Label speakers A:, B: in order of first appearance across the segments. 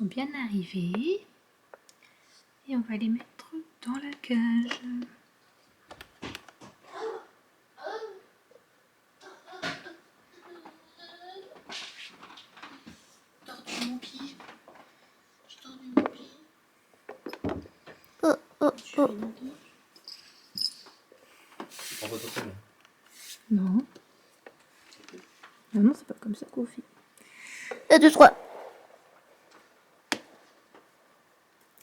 A: sont bien arrivés. Et on va les mettre dans la cage. Tordu mon pied. Je tordu mon pied.
B: Oh, oh, oh.
C: On va t'entendre.
A: Non. Non, c'est pas comme ça qu'on fait.
B: 1, 2, 3.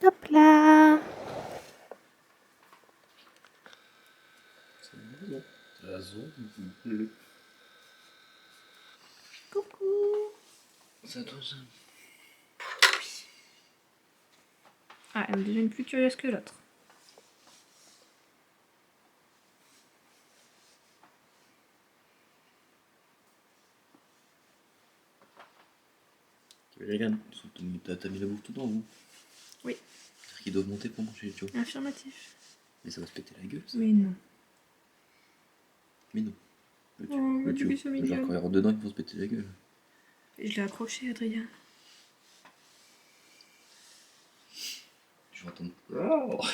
B: Hop là.
C: C'est bon. La zone.
A: Coucou.
C: C'est à toi ça.
A: Ah, elle est déjà une plus curieuse que l'autre.
C: Regarde, t'as mis la bouffe tout dedans, vous?
A: Oui.
C: C'est-à-dire qu'ils doivent monter pour manger, tu vois.
A: Affirmatif.
C: Mais ça va se péter la gueule, ça.
A: Mais non.
C: Mais non. Mais tu,
A: Oh,
C: mais
A: tu es so
C: genre
A: mignonne.
C: quand ils rentrent dedans, ils vont se péter la gueule.
A: Je l'ai accroché, Adrien.
C: Je vais entendre. Oh. Par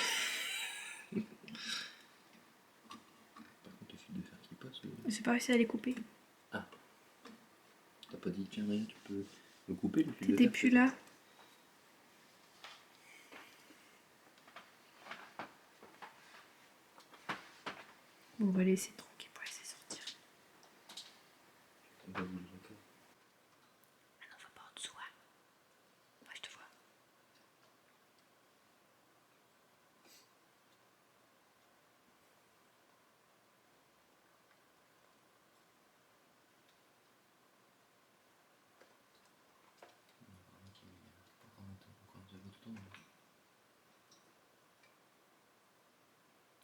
C: contre, le fil de fer qui passe.
A: C'est pas réussi à les couper.
C: Ah. T'as pas dit, tiens, rien, tu peux le couper, le fil de
A: T'étais
C: fer?
A: plus là. Bon, on va laisser tranquille pour laisser sortir.
C: On va bouger un peu.
A: Ah non, va pas en dessous, hein. Moi, je te vois.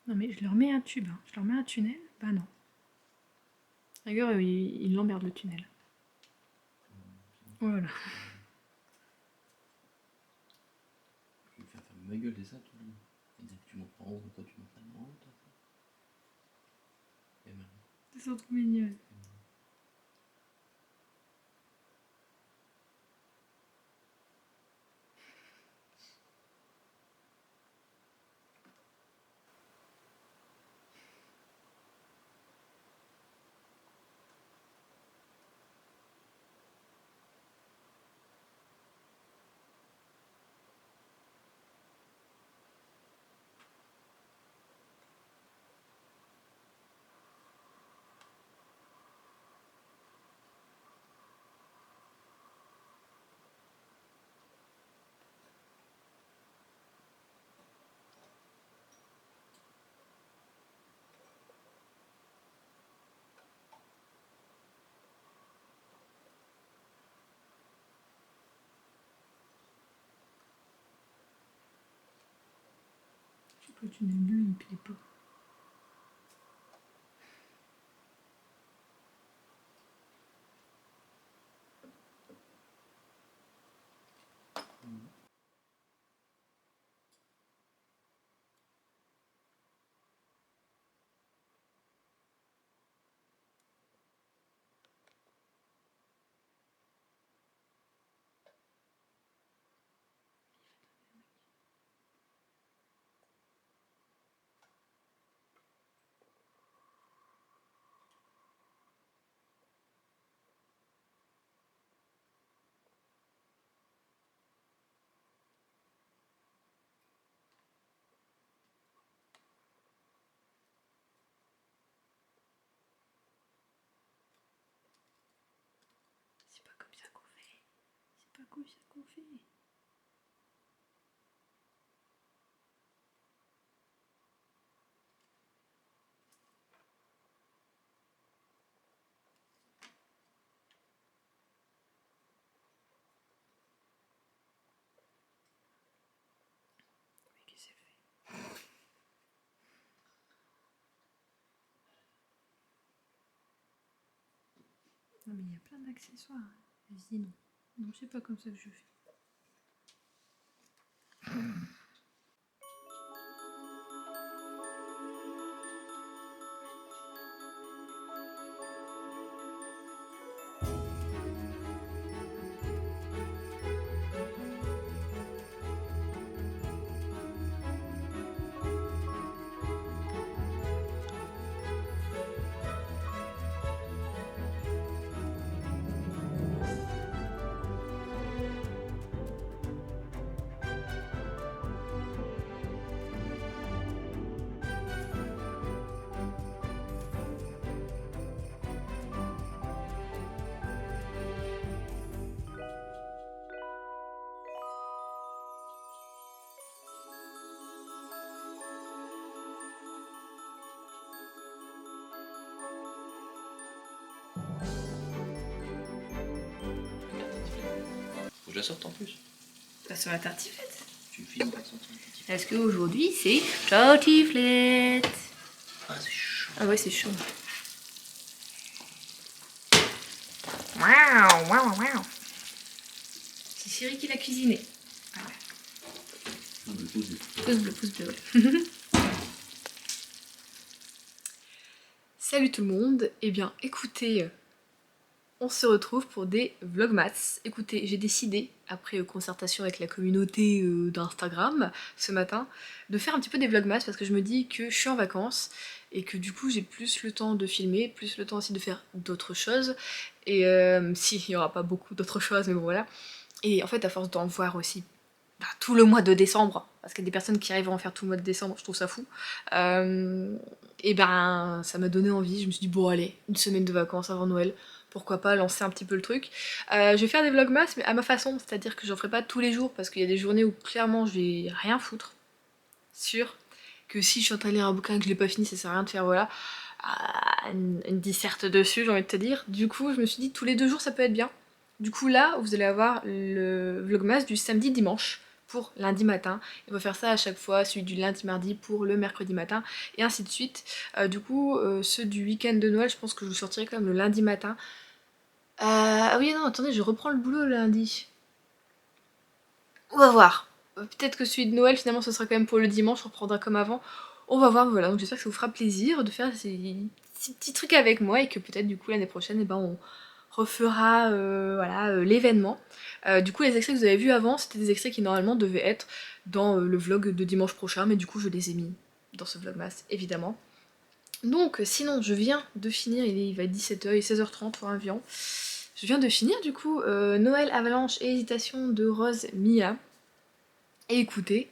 A: Non, mais je leur mets un tube. Hein. Je leur mets un tunnel. Bah non. D'ailleurs, il l'emmerde le tunnel. Voilà.
C: Je vais faire fermer ma gueule, c'est ça, tout le monde. Et dès que tu montes en haut, toi tu montes en haut, toi. Et maintenant.
A: Ils sont trop mignonnes. Je sais pas, le tunnel bleu, il me plaît pas. C'est pas comme ça qu'on fait. C'est pas comme ça qu'on fait. Mais qu'est-ce que c'est fait? Non, mais il y a plein d'accessoires. Vas-y, non. Non, c'est pas comme ça que je fais.
C: Faut que je la sorte en plus.
A: Pas sur la tartiflette.
C: Tu filmes pas de sortir une petite.
A: Est-ce qu'aujourd'hui c'est tartiflette?
C: Ah, c'est chaud.
A: Ah ouais, c'est chaud. Waouh, waouh, waouh. C'est Chérie qui l'a cuisiné. Voilà. Pouce bleu, ouais. Salut tout le monde. Eh bien, écoutez, on se retrouve pour des vlogmas. Écoutez, j'ai décidé, après concertation avec la communauté d'Instagram ce matin, de faire un petit peu des vlogmas parce que je me dis que je suis en vacances et que du coup j'ai plus le temps de filmer, plus le temps aussi de faire d'autres choses. Et si, il n'y aura pas beaucoup d'autres choses, mais bon voilà. Et en fait, à force d'en voir aussi tout le mois de décembre, parce qu'il y a des personnes qui arrivent à en faire tout le mois de décembre, je trouve ça fou. Et ben, ça m'a donné envie, je me suis dit, bon allez, une semaine de vacances avant Noël, pourquoi pas lancer un petit peu le truc. Je vais faire des vlogmas, mais à ma façon, c'est-à-dire que j'en ferai pas tous les jours, parce qu'il y a des journées où clairement je vais rien foutre. Sûr que si je suis en train de lire un bouquin et que je l'ai pas fini, ça sert à rien de faire, voilà, une disserte dessus, j'ai envie de te dire. Du coup, je me suis dit, tous les 2 jours, ça peut être bien. Du coup, là, vous allez avoir le vlogmas du samedi-dimanche pour lundi matin. Et on va faire ça à chaque fois, celui du lundi-mardi pour le mercredi matin, et ainsi de suite. Du coup, ceux du week-end de Noël, je pense que je vous sortirai quand même le lundi matin. Ah oui, non, attendez, je reprends le boulot le lundi. On va voir. Peut-être que celui de Noël, finalement, ce sera quand même pour le dimanche, on reprendra comme avant. On va voir, voilà. Donc j'espère que ça vous fera plaisir de faire ces petits trucs avec moi et que peut-être du coup l'année prochaine, eh ben, on refera voilà, l'événement. Du coup, les extraits que vous avez vus avant, c'était des extraits qui normalement devaient être dans le vlog de dimanche prochain, mais du coup, je les ai mis dans ce vlogmas, évidemment. Donc, sinon, je viens de finir, il va être 17h et 16h30 pour un viand. Je viens de finir, du coup, Noël, Avalanche et Hésitation de Rose Mia. Et écoutez,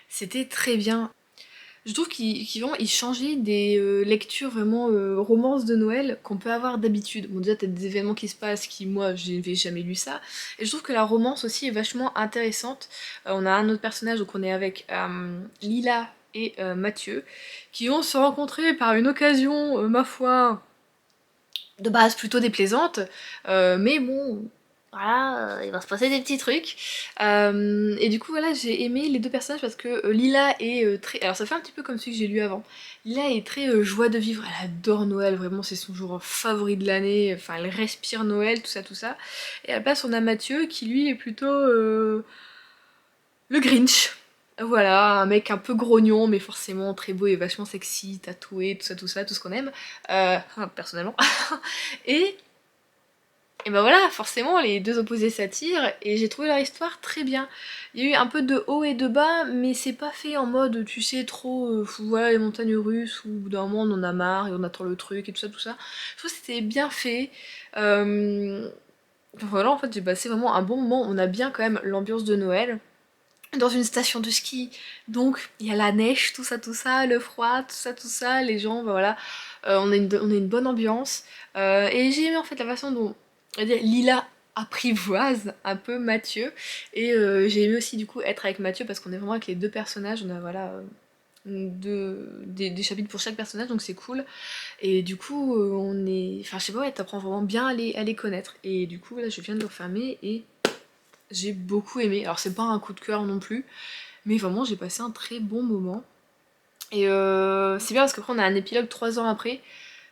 A: c'était très bien. Je trouve qu'il changeait des lectures vraiment romances de Noël qu'on peut avoir d'habitude. Bon, déjà, t'as des événements qui se passent qui, moi, je n'avais jamais lu ça. Et je trouve que la romance aussi est vachement intéressante. On a un autre personnage, donc on est avec Lila et Mathieu, qui vont se rencontrer par une occasion, ma foi, de base plutôt déplaisante. Mais bon, voilà, il va se passer des petits trucs. Et du coup, voilà, j'ai aimé les 2 personnages parce que Lila est très... Alors ça fait un petit peu comme celui que j'ai lu avant. Lila est très joie de vivre, elle adore Noël, vraiment c'est son jour favori de l'année, enfin elle respire Noël, tout ça, tout ça. Et à la place, on a Mathieu qui lui est plutôt le Grinch. Voilà, un mec un peu grognon, mais forcément très beau et vachement sexy, tatoué, tout ça, tout ce qu'on aime, personnellement. Et ben voilà, forcément, les 2 opposés s'attirent, et j'ai trouvé leur histoire très bien. Il y a eu un peu de haut et de bas, mais c'est pas fait en mode, tu sais, trop, voilà, les montagnes russes, où au bout d'un moment on en a marre, et on attend le truc, et tout ça, tout ça. Je trouve que c'était bien fait. Voilà, en fait, j'ai passé vraiment un bon moment, on a bien quand même l'ambiance de Noël. Dans une station de ski, donc il y a la neige, tout ça, le froid, tout ça, les gens, bah voilà, on a une bonne ambiance. Et j'ai aimé en fait la façon dont, on va dire, Lila apprivoise un peu Mathieu, et j'ai aimé aussi du coup être avec Mathieu parce qu'on est vraiment avec les 2 personnages, on a voilà des chapitres pour chaque personnage, donc c'est cool. Et du coup, on est, enfin je sais pas, ouais, t'apprends vraiment bien à les connaître. Et du coup, là je viens de le refermer et j'ai beaucoup aimé. Alors c'est pas un coup de cœur non plus, mais vraiment j'ai passé un très bon moment. Et c'est bien parce qu'après on a un épilogue 3 ans après,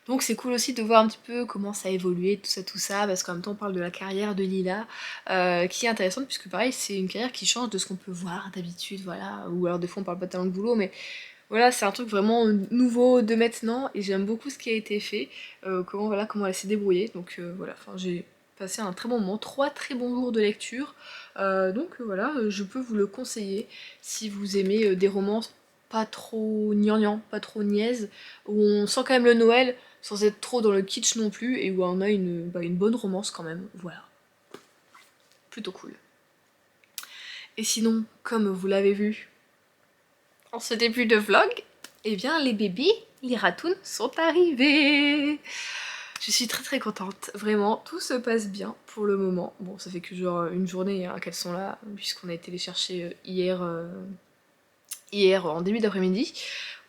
A: donc c'est cool aussi de voir un petit peu comment ça a évolué, tout ça, parce qu'en même temps on parle de la carrière de Lila, qui est intéressante puisque pareil c'est une carrière qui change de ce qu'on peut voir d'habitude, voilà, ou alors des fois on parle pas tellement de boulot, mais voilà, c'est un truc vraiment nouveau de maintenant, et j'aime beaucoup ce qui a été fait, comment elle s'est débrouillée, donc voilà, enfin j'ai passé un très bon moment, 3 très bons jours de lecture, donc voilà, je peux vous le conseiller si vous aimez des romances pas trop gnangnan, pas trop niaises, où on sent quand même le Noël sans être trop dans le kitsch non plus, et où on a une bonne romance quand même, voilà. Plutôt cool. Et sinon, comme vous l'avez vu en ce début de vlog, eh bien les bébés, les ratounes sont arrivés. Je suis très très contente, vraiment, tout se passe bien pour le moment. Bon, ça fait que genre une journée hein, qu'elles sont là, puisqu'on a été les chercher hier en début d'après-midi,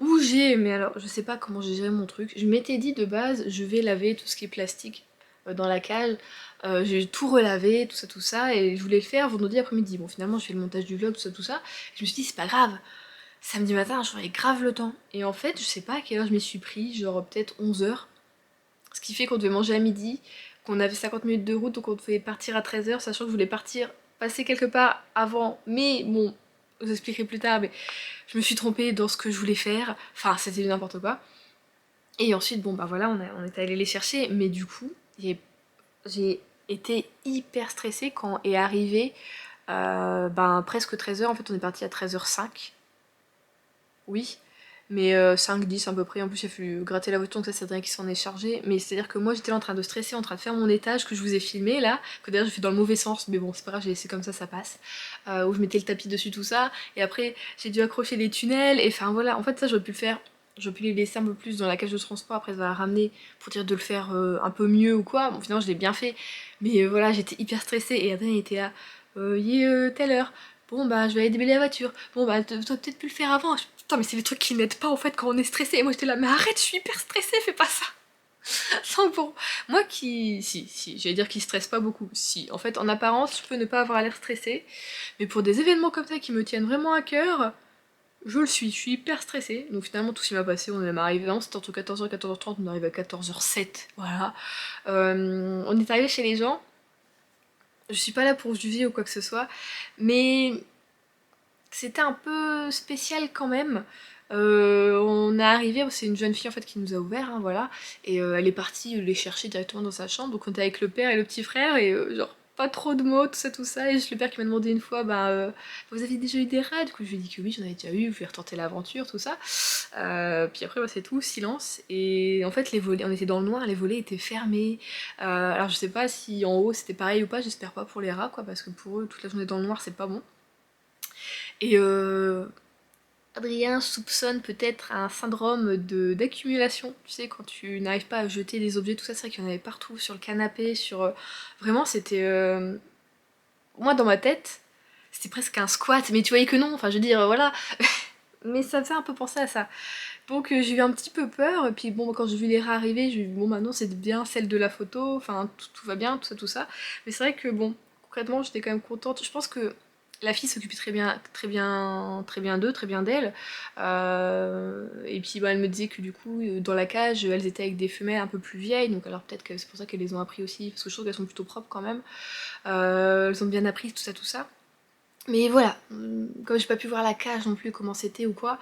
A: où mais alors je sais pas comment j'ai géré mon truc, je m'étais dit de base je vais laver tout ce qui est plastique dans la cage. J'ai tout relavé, tout ça, et je voulais le faire vendredi après-midi. Bon, finalement, je fais le montage du vlog, tout ça. Et je me suis dit, c'est pas grave, samedi matin, j'aurais grave le temps. Et en fait, je sais pas à quelle heure je m'y suis pris, genre peut-être 11 h. Ce qui fait qu'on devait manger à midi, qu'on avait 50 minutes de route, donc on devait partir à 13 h, sachant que je voulais partir, passer quelque part avant. Mais bon, je vous expliquerai plus tard, mais je me suis trompée dans ce que je voulais faire. Enfin, c'était n'importe quoi. Et ensuite, bon bah voilà, on est allé les chercher, mais du coup, j'ai été hyper stressée quand est arrivé presque 13 h. En fait, on est parti à 13 h 05. Oui, mais 5-10 à peu près. En plus, il a fallu gratter la voiture, donc ça, c'est Adrien qui s'en est chargé. Mais c'est-à-dire que moi, j'étais là en train de stresser, en train de faire mon étage que je vous ai filmé là, que d'ailleurs, je fais dans le mauvais sens, mais bon, c'est pas grave, j'ai laissé comme ça passe. Où je mettais le tapis dessus, tout ça. Et après, j'ai dû accrocher les tunnels. Et enfin, voilà, en fait, ça, j'aurais pu le faire. J'aurais pu les laisser un peu plus dans la cage de transport, après ça va la ramener pour dire de le faire un peu mieux ou quoi. Bon, finalement, je l'ai bien fait. Mais voilà, j'étais hyper stressée et Adrien était là, il est telle heure. Bon bah je vais aller déballer la voiture. Bon bah t'aurais peut-être pu le faire avant. Putain mais c'est des trucs qui n'aident pas en fait quand on est stressé. Et moi j'étais là mais arrête, je suis hyper stressée, fais pas ça. Sans bon. Moi qui... Si, j'allais dire qui stresse pas beaucoup. Si, en fait en apparence je peux ne pas avoir l'air stressée. Mais pour des événements comme ça qui me tiennent vraiment à cœur, je le suis. Je suis hyper stressée. Donc finalement tout ce qui m'a passé, on est arrivé, non, c'était entre 14 h et 14 h 30, on arrive à 14 h 07. Voilà. On est arrivé chez les gens. Je suis pas là pour juger ou quoi que ce soit. Mais c'était un peu spécial quand même. On est arrivé, c'est une jeune fille en fait qui nous a ouvert, hein, voilà, et elle est partie les chercher directement dans sa chambre, donc on était avec le père et le petit frère, et genre pas trop de mots, tout ça, et juste le père qui m'a demandé une fois, vous avez déjà eu des rats? Du coup je lui ai dit que oui, j'en avais déjà eu, je vais retenter l'aventure, tout ça. Puis après c'est tout, silence, et en fait les volets, on était dans le noir, les volets étaient fermés. Alors je sais pas si en haut c'était pareil ou pas, j'espère pas pour les rats, quoi, parce que pour eux toute la journée dans le noir c'est pas bon. Et Adrien soupçonne peut-être un syndrome d'accumulation, tu sais, quand tu n'arrives pas à jeter des objets, tout ça, c'est vrai qu'il y en avait partout, sur le canapé, Vraiment, c'était... Moi, dans ma tête, c'était presque un squat, mais tu voyais que non, enfin, je veux dire, voilà. Mais ça faisait un peu penser à ça. Donc j'ai eu un petit peu peur, et puis bon, quand j'ai vu les rats arriver, j'ai eu, bon, maintenant c'est bien celle de la photo, enfin, tout va bien, tout ça. Mais c'est vrai que, bon, concrètement, j'étais quand même contente. Je pense que la fille s'occupait d'eux, très bien d'elle. Et puis elle me disait que du coup, dans la cage, elles étaient avec des femelles un peu plus vieilles, donc alors peut-être que c'est pour ça qu'elles les ont appris aussi, parce que je trouve qu'elles sont plutôt propres quand même. Elles ont bien appris tout ça. Mais voilà, comme j'ai pas pu voir la cage non plus, comment c'était ou quoi,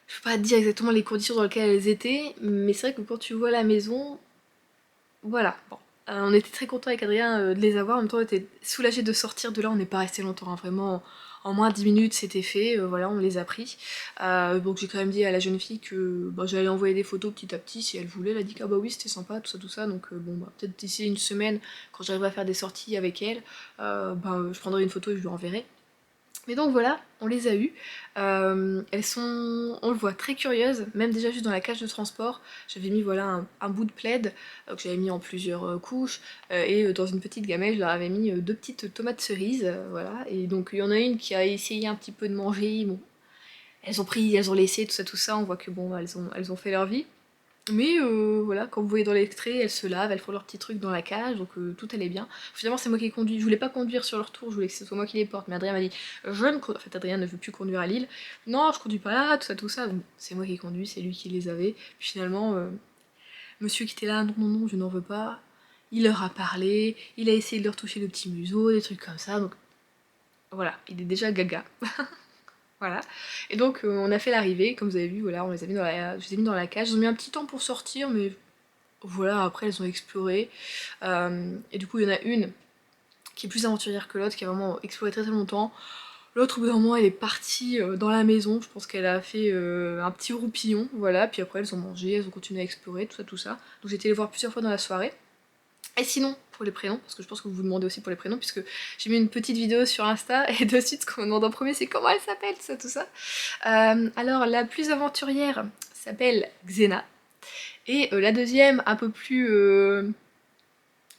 A: je peux pas te dire exactement les conditions dans lesquelles elles étaient, mais c'est vrai que quand tu vois la maison, voilà, bon. On était très contents avec Adrien de les avoir, en même temps on était soulagés de sortir de là, on n'est pas resté longtemps, hein, vraiment en moins de 10 minutes c'était fait, voilà, on les a pris. Donc j'ai quand même dit à la jeune fille que j'allais envoyer des photos petit à petit si elle voulait, elle a dit que ah bah oui c'était sympa, tout ça, donc peut-être d'ici une semaine, quand j'arriverai à faire des sorties avec elle, je prendrai une photo et je lui enverrai. Mais donc voilà, on les a eues. Elles sont, on le voit, très curieuses, même déjà juste dans la cage de transport. J'avais mis voilà un bout de plaid que j'avais mis en plusieurs couches et dans une petite gamelle, je leur avais mis deux petites tomates cerises, voilà. Et donc il y en a une qui a essayé un petit peu de manger, bon, elles ont pris, elles ont laissé, tout ça, on voit que bon, elles ont fait leur vie. Mais voilà, comme vous voyez dans l'extrait, elles se lavent, elles font leur petit truc dans la cage, donc tout allait bien. Finalement, c'est moi qui ai conduit. Je voulais pas conduire sur leur tour, je voulais que ce soit moi qui les porte. Mais Adrien m'a dit, je ne conduis. En fait, Adrien ne veut plus conduire à Lille. Non, je conduis pas là, tout ça. Donc, c'est moi qui ai conduit, c'est lui qui les avait. Puis finalement, monsieur qui était là, non, je n'en veux pas. Il leur a parlé, il a essayé de leur toucher le petit museau, des trucs comme ça. Donc voilà, il est déjà gaga. Voilà. Et donc on a fait l'arrivée, comme vous avez vu, voilà, je les ai mis dans la cage. Ils ont mis un petit temps pour sortir, mais voilà, après elles ont exploré. Et du coup il y en a une qui est plus aventurière que l'autre, qui a vraiment exploré très longtemps. L'autre, au bout d'un moment, elle est partie dans la maison, je pense qu'elle a fait un petit roupillon, voilà, puis après elles ont mangé, elles ont continué à explorer, tout ça. Donc j'ai été les voir plusieurs fois dans la soirée. Et sinon, pour les prénoms, parce que je pense que vous vous demandez aussi pour les prénoms, puisque j'ai mis une petite vidéo sur Insta, et de suite, ce qu'on me demande en premier, c'est comment elle s'appelle, tout ça. Alors, la plus aventurière s'appelle Xena, et la deuxième, un peu plus...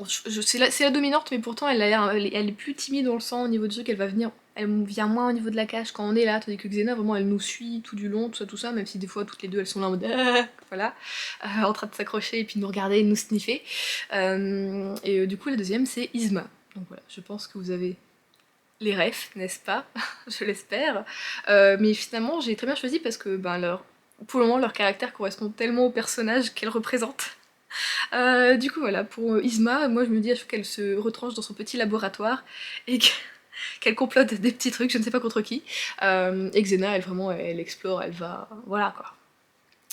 A: c'est la dominante, mais pourtant, elle est plus timide, on le sent, au niveau du truc, elle va venir elle vient moins au niveau de la cage quand on est là, tandis que Xena, vraiment, elle nous suit tout du long, tout ça, même si des fois, toutes les deux, elles sont là en mode voilà, en train de s'accrocher et puis de nous regarder et de nous sniffer. Du coup, la deuxième, c'est Yzma. Donc voilà, je pense que vous avez les refs, n'est-ce pas? Je l'espère. Mais finalement, j'ai très bien choisi parce que pour le moment, leur caractère correspond tellement au personnage qu'elle représente. Du coup, voilà, pour Yzma, moi je me dis à chaque fois qu'elle se retranche dans son petit laboratoire et qu'elle complote des petits trucs, je ne sais pas contre qui. Et Xena, elle vraiment, elle explore, elle va. Voilà quoi.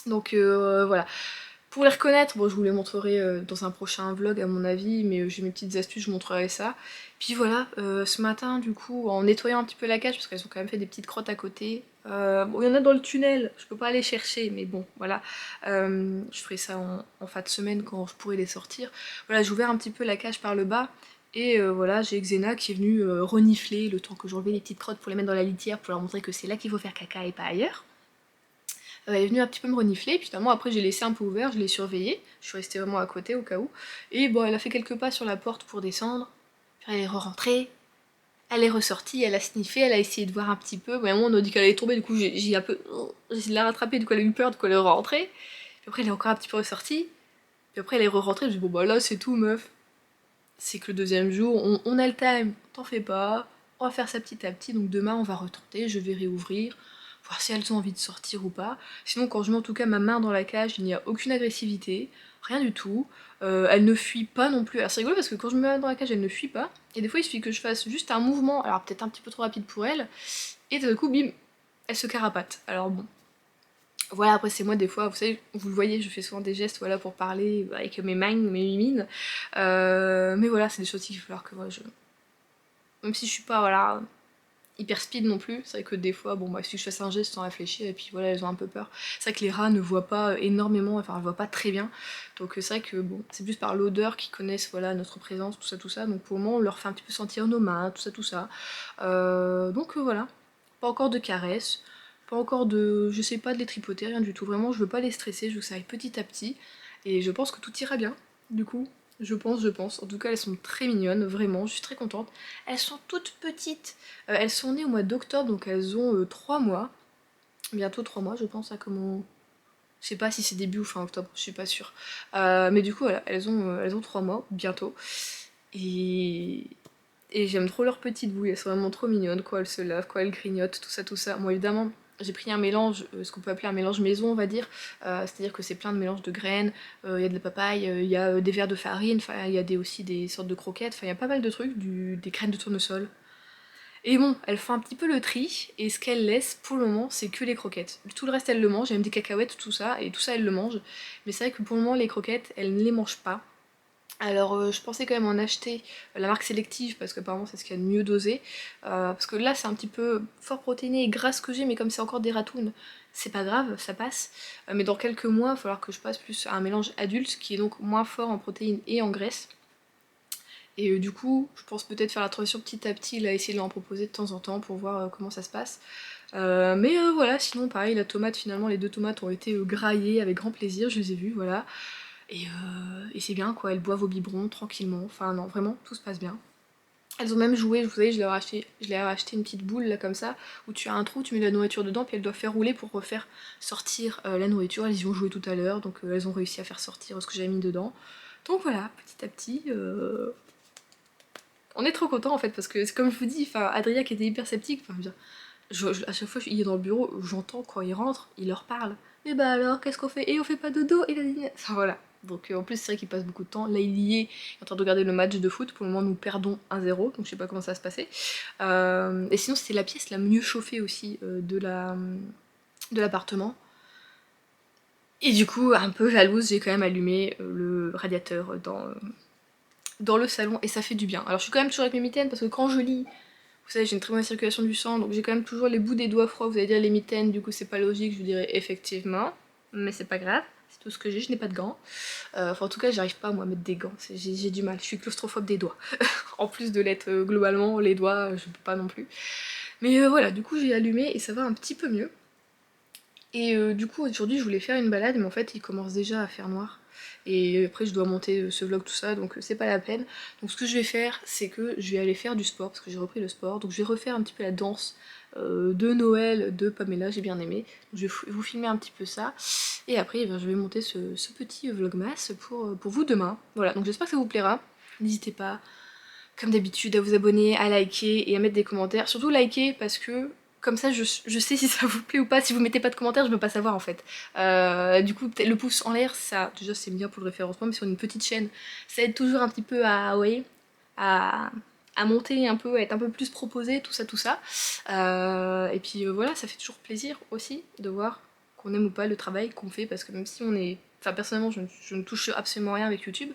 A: Donc voilà. Pour les reconnaître, bon, je vous les montrerai dans un prochain vlog à mon avis, mais j'ai mes petites astuces, je vous montrerai ça. Puis voilà, ce matin, du coup, en nettoyant un petit peu la cage, parce qu'elles ont quand même fait des petites crottes à côté. Bon, il y en a dans le tunnel, je peux pas aller chercher, mais bon, voilà. Je ferai ça en fin de semaine quand je pourrai les sortir. Voilà, j'ai ouvert un petit peu la cage par le bas, et voilà, j'ai Xena qui est venue renifler le temps que j'enlevais les petites crottes pour les mettre dans la litière, pour leur montrer que c'est là qu'il faut faire caca et pas ailleurs. Elle est venue un petit peu me renifler, puis finalement après j'ai laissé un peu ouvert, je l'ai surveillée, je suis restée vraiment à côté au cas où, et bon elle a fait quelques pas sur la porte pour descendre, puis elle est re-rentrée, elle est ressortie, elle a sniffé, elle a essayé de voir un petit peu, mais à un moment on a dit qu'elle allait tomber, du coup j'ai un peu... j'ai essayé de la rattraper, du coup elle a eu peur, du coup elle est re-rentrée, puis après elle est encore un petit peu ressortie, puis après elle est re-rentrée, je dis bon bah là c'est tout meuf. C'est que le deuxième jour, on a le time, t'en fais pas, on va faire ça petit à petit, donc demain on va retenter, je vais réouvrir, voir si elles ont envie de sortir ou pas. Sinon quand je mets en tout cas ma main dans la cage, il n'y a aucune agressivité, rien du tout. Elle ne fuit pas non plus. Alors c'est rigolo parce que quand je me mets dans la cage, elle ne fuit pas. Et des fois il suffit que je fasse juste un mouvement, alors peut-être un petit peu trop rapide pour elle, et d'un coup bim, elle se carapate. Alors bon. Voilà, après c'est moi des fois, vous savez, vous le voyez, je fais souvent des gestes voilà, pour parler avec mes mains, mes mimines. Mais voilà, c'est des choses qu'il va falloir que moi je... Même si je suis pas voilà, hyper speed non plus, c'est vrai que des fois, bon bah il suffit que je fasse un geste sans réfléchir et puis voilà, elles ont un peu peur. C'est vrai que les rats ne voient pas énormément, enfin elles voient pas très bien. Donc c'est vrai que bon, c'est plus par l'odeur qu'ils connaissent voilà, notre présence, tout ça. Donc pour le moment on leur fait un petit peu sentir nos mains, tout ça. Voilà, pas encore de caresses. Pas encore de... Je sais pas de les tripoter, rien du tout. Vraiment, je veux pas les stresser, je veux que ça aille petit à petit. Et je pense que tout ira bien, du coup. Je pense. En tout cas, elles sont très mignonnes, vraiment, je suis très contente. Elles sont toutes petites. Elles sont nées au mois d'octobre, donc elles ont 3 mois. Bientôt 3 mois, je pense, à comment... Je sais pas si c'est début ou fin octobre, je suis pas sûre. Mais du coup, voilà, elles ont 3 mois, bientôt. Et... Et j'aime trop leurs petites bouilles, elles sont vraiment trop mignonnes, quoi, elles se lavent, quoi, elles grignotent, tout ça. Moi évidemment, j'ai pris un mélange, ce qu'on peut appeler un mélange maison, on va dire, c'est-à-dire que c'est plein de mélanges de graines, il y a de la papaye, il y a des verres de farine, enfin il y a aussi des sortes de croquettes, enfin il y a pas mal de trucs, des graines de tournesol. Et bon, elles font un petit peu le tri, et ce qu'elles laissent pour le moment, c'est que les croquettes. Tout le reste, elles le mangent, il y a même des cacahuètes, tout ça, et tout ça, elles le mangent. Mais c'est vrai que pour le moment, les croquettes, elles ne les mangent pas. Alors je pensais quand même en acheter la marque sélective parce qu'apparemment c'est ce qu'il y a de mieux dosé. Parce que là c'est un petit peu fort protéiné et gras ce que j'ai, mais comme c'est encore des ratounes, c'est pas grave, ça passe. Mais dans quelques mois, il va falloir que je passe plus à un mélange adulte qui est donc moins fort en protéines et en graisse. Et du coup, je pense peut-être faire la transition petit à petit, là, essayer de leur en proposer de temps en temps pour voir comment ça se passe. Voilà, sinon pareil, la tomate finalement, les deux tomates ont été graillées avec grand plaisir, je les ai vues, voilà. Et c'est bien quoi, elles boivent au biberon tranquillement, enfin non, vraiment, tout se passe bien. Elles ont même joué, vous savez, je leur ai acheté une petite boule là comme ça, où tu as un trou, tu mets de la nourriture dedans, puis elles doivent faire rouler pour refaire sortir la nourriture. Elles y ont joué tout à l'heure, donc elles ont réussi à faire sortir ce que j'avais mis dedans. Donc voilà, petit à petit, on est trop contents en fait, parce que comme je vous dis, Adrien qui était hyper sceptique, enfin, à chaque fois il est dans le bureau, j'entends quand il rentre, il leur parle. Et bah alors, qu'est-ce qu'on fait? Et on fait pas dodo? Et là, enfin voilà. Donc en plus c'est vrai qu'il passe beaucoup de temps. Là il y est en train de regarder le match de foot. Pour le moment nous perdons 1-0, donc je sais pas comment ça va se passer. Et sinon c'était la pièce la mieux chauffée aussi de l'appartement. Et du coup, un peu jalouse, j'ai quand même allumé le radiateur dans le salon et ça fait du bien. Alors je suis quand même toujours avec mes mitaines parce que quand je lis, vous savez, j'ai une très bonne circulation du sang, donc j'ai quand même toujours les bouts des doigts froids. Vous allez dire les mitaines, du coup c'est pas logique, je vous dirais effectivement, mais c'est pas grave, c'est tout ce que j'ai, je n'ai pas de gants. Enfin en tout cas j'arrive pas moi à mettre des gants, j'ai du mal, je suis claustrophobe des doigts. En plus de l'être globalement, les doigts, je peux pas non plus. Mais voilà, du coup j'ai allumé et ça va un petit peu mieux. Et du coup aujourd'hui je voulais faire une balade mais en fait il commence déjà à faire noir. Et après je dois monter ce vlog tout ça donc c'est pas la peine. Donc ce que je vais faire c'est que je vais aller faire du sport parce que j'ai repris le sport. Donc je vais refaire un petit peu la danse de Noël de Pamela, j'ai bien aimé. Donc je vais vous filmer un petit peu ça. Et après je vais monter ce petit vlogmas pour vous demain. Voilà, donc j'espère que ça vous plaira. N'hésitez pas, comme d'habitude, à vous abonner, à liker et à mettre des commentaires. Surtout liker parce que comme ça je sais si ça vous plaît ou pas. Si vous mettez pas de commentaires je peux pas savoir en fait. Du coup peut-être le pouce en l'air, ça déjà c'est bien pour le référencement, mais sur une petite chaîne ça aide toujours un petit peu à, vous voyez, à monter un peu, à être un peu plus proposé, tout ça tout ça. Et puis voilà, ça fait toujours plaisir aussi de voir qu'on aime ou pas le travail qu'on fait, parce que même si on est... Enfin personnellement je ne touche absolument rien avec YouTube,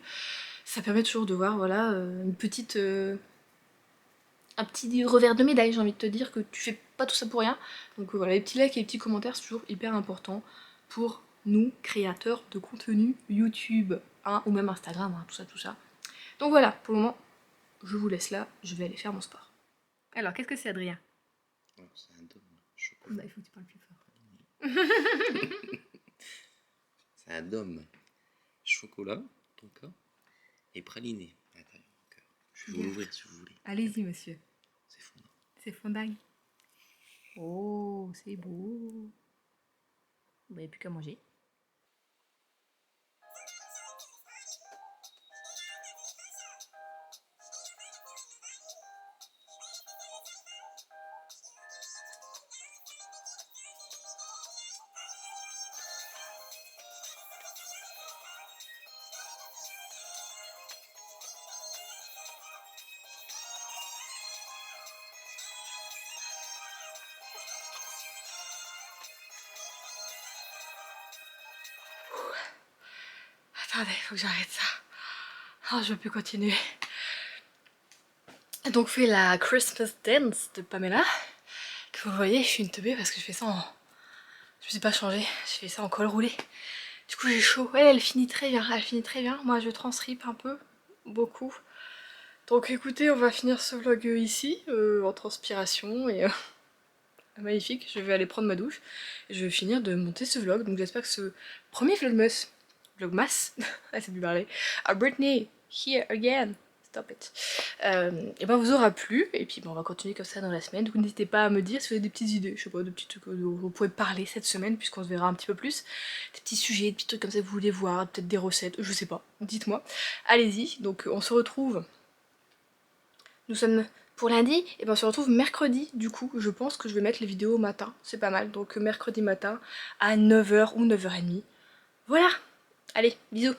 A: ça permet toujours de voir voilà une petite... un petit revers de médaille, j'ai envie de te dire, que tu fais pas tout ça pour rien. Donc voilà, les petits likes et les petits commentaires, c'est toujours hyper important pour nous, créateurs de contenu YouTube, hein, ou même Instagram, hein, tout ça, tout ça. Donc voilà, pour le moment, je vous laisse là, je vais aller faire mon sport. Alors, qu'est-ce que c'est, Adrien?
C: Alors, c'est un dôme chocolat.
A: Il faut que tu parles plus fort.
C: C'est un dôme chocolat, ton cas, et praliné à l'intérieur. Je vais vous l'ouvrir si vous voulez.
A: Allez-y, monsieur.
C: C'est fondant.
A: C'est fondant. Oh, c'est beau. Vous n'avez plus qu'à manger. Attendez, faut que j'arrête ça. Oh, je peux plus continuer. Donc, fait la Christmas Dance de Pamela. Que vous voyez, je suis une teubée parce que je fais ça en... Je me suis pas changée, je fais ça en col roulé. Du coup, j'ai chaud. Elle finit très bien, elle finit très bien. Moi, je transripe un peu, beaucoup. Donc, écoutez, on va finir ce vlog ici, en transpiration et... magnifique, je vais aller prendre ma douche et je vais finir de monter ce vlog. Donc j'espère que ce premier vlogmas, ah c'est plus parler, Britney, here again, stop it, et ben vous aura plu. Et puis ben, on va continuer comme ça dans la semaine. Donc n'hésitez pas à me dire si vous avez des petites idées, je sais pas, de petits trucs dont vous pouvez parler cette semaine, puisqu'on se verra un petit peu plus, des petits sujets, des petits trucs comme ça que vous voulez voir, peut-être des recettes, je sais pas, dites-moi, allez-y. Donc on se retrouve, nous sommes pour lundi, et ben on se retrouve mercredi. Du coup, je pense que je vais mettre les vidéos au matin, c'est pas mal. Donc mercredi matin à 9h ou 9h30. Voilà, allez, bisous.